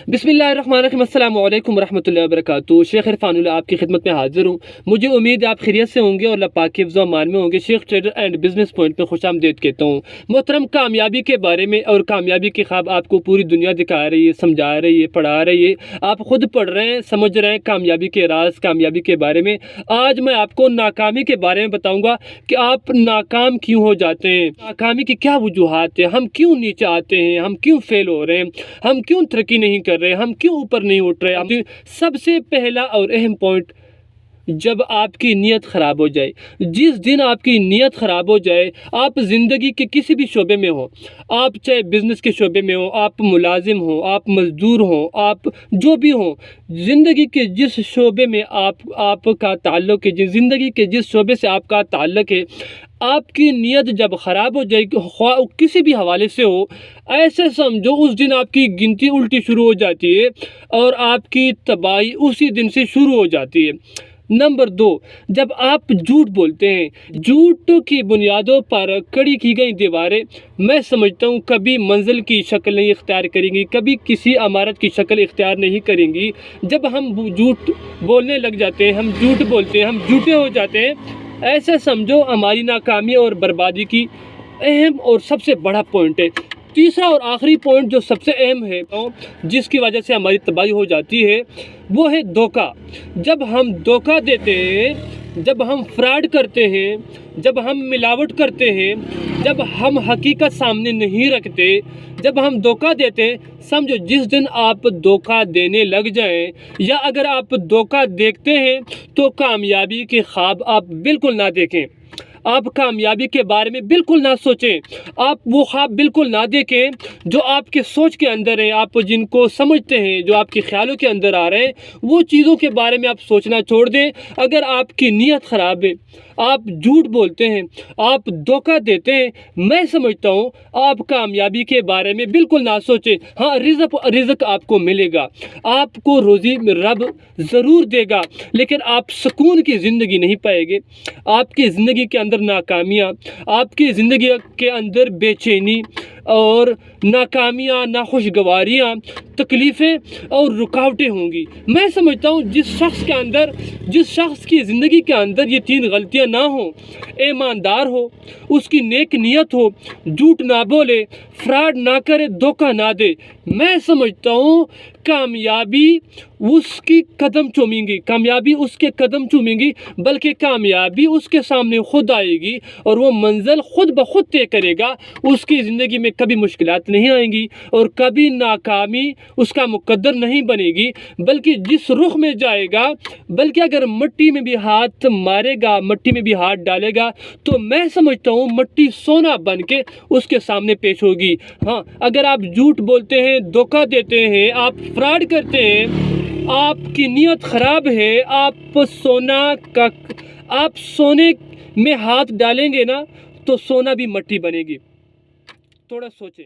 बिस्मिल्लाहिर्रहमानिर्रहीम। अस्सलाम वालेकुम रहमतुल्लाहि व बरकातुहू। शेख इरफान उल्लाह आपकी खिदमत में हाजिर हूँ। मुझे उम्मीद है आप खैरियत से होंगे और अल्लाह पाक के हिफ्ज़ व अमान में होंगे। Sheikh trader and business point में खुशामदीद कहता हूँ। मोहतरम, कामयाबी के बारे में और कामयाबी के ख्वाब आपको पूरी दुनिया दिखा रही है, समझा रही है, पढ़ा रही है। आप खुद पढ़ रहे हैं, समझ रहे हैं कामयाबी के राज, कामयाबी के बारे में। आज मैं आपको नाकामी के बारे में बताऊँगा कि आप नाकाम क्यों हो जाते हैं, नाकामी की क्या वजूहात है, हम क्यों नीचे आते हैं, हम क्यों फेल हो रहे हैं, हम क्यों तरक्की नहीं कर रहे, हम क्यों ऊपर नहीं उठ रहे। सबसे पहला और अहम पॉइंट, जब आपकी नीयत ख़राब हो जाए, जिस दिन आपकी नीयत ख़राब हो जाए, आप ज़िंदगी के किसी भी शोबे में हो, आप चाहे बिज़नेस के शोबे में हो, आप मुलाजिम हो, आप मज़दूर हो, आप जो भी हो, ज़िंदगी के जिस शोबे में आपका ताल्लुक़ है, ज़िंदगी के जिस शोबे से आपका ताल्लुक़ है, आपकी नीयत जब ख़राब हो जाएगी, किसी भी हवाले से हो, ऐसे समझो उस दिन आपकी गिनती उल्टी शुरू हो जाती है और आपकी तबाही उसी दिन से शुरू हो जाती है। नंबर 2, जब आप झूठ बोलते हैं, झूठ की बुनियादों पर खड़ी की गई दीवारें, मैं समझता हूँ कभी मंजिल की शक्ल नहीं इख्तियार करेंगी, कभी किसी इमारत की शक्ल इख्तियार नहीं करेंगी। जब हम झूठ बोलने लग जाते हैं, हम झूठ बोलते हैं, हम झूठे हो जाते हैं, ऐसे समझो हमारी नाकामी और बर्बादी की अहम और सबसे बड़ा पॉइंट है। तीसरा और आखिरी पॉइंट जो सबसे अहम है, जिसकी वजह से हमारी तबाही हो जाती है, वो है धोखा। जब हम धोखा देते हैं, जब हम फ्रॉड करते हैं, जब हम मिलावट करते हैं, जब हम हकीकत सामने नहीं रखते, जब हम धोखा देते हैं, समझो जिस दिन आप धोखा देने लग जाएं, या अगर आप धोखा देखते हैं तो कामयाबी के ख्वाब आप बिल्कुल ना देखें, आप कामयाबी के बारे में बिल्कुल ना सोचें, आप वो ख्वाब बिल्कुल ना देखें जो आपके सोच के अंदर हैं, आप जिनको समझते हैं, जो आपके ख्यालों के अंदर आ रहे हैं, वो चीज़ों के बारे में आप सोचना छोड़ दें। अगर आपकी नीयत ख़राब है, आप झूठ बोलते हैं, आप धोखा देते हैं, मैं समझता हूँ आप कामयाबी के बारे में बिल्कुल ना सोचें। हाँ, रिज़्क़ आपको मिलेगा, आपको रोज़ी रब ज़रूर देगा, लेकिन आप सुकून की ज़िंदगी नहीं पाएंगे। आपकी ज़िंदगी के अंदर नाकामियाँ, आपकी ज़िंदगी के अंदर बेचैनी और नाकामियाँ, नाखुशगवारियाँ, तकलीफ़ें और रुकावटें होंगी। मैं समझता हूँ जिस शख्स की ज़िंदगी के अंदर ये 3 गलतियाँ ना हो, ईमानदार हो, उसकी नेक नियत हो, झूठ ना बोले, फ्रॉड ना करे, धोखा ना दे, मैं समझता हूँ कामयाबी उसकी कदम चूमेंगी, कामयाबी उसके कदम चूमेंगी, बल्कि कामयाबी उसके सामने खुद आएगी और वो मंजिल खुद ब खुद तय करेगा। उसकी ज़िंदगी में कभी मुश्किलात नहीं आएंगी और कभी नाकामी उसका मुकद्दर नहीं बनेगी, बल्कि जिस रुख में जाएगा, बल्कि अगर मिट्टी में भी हाथ मारेगा, मिट्टी में भी हाथ डालेगा, तो मैं समझता हूँ मिट्टी सोना बन के उसके सामने पेश होगी। हाँ, अगर आप झूठ बोलते हैं, धोखा देते हैं, आप फ्रॉड करते हैं, आपकी नीयत ख़राब है, आप सोने में हाथ डालेंगे ना तो सोना भी मिट्टी बनेगी। थोड़ा सोचें।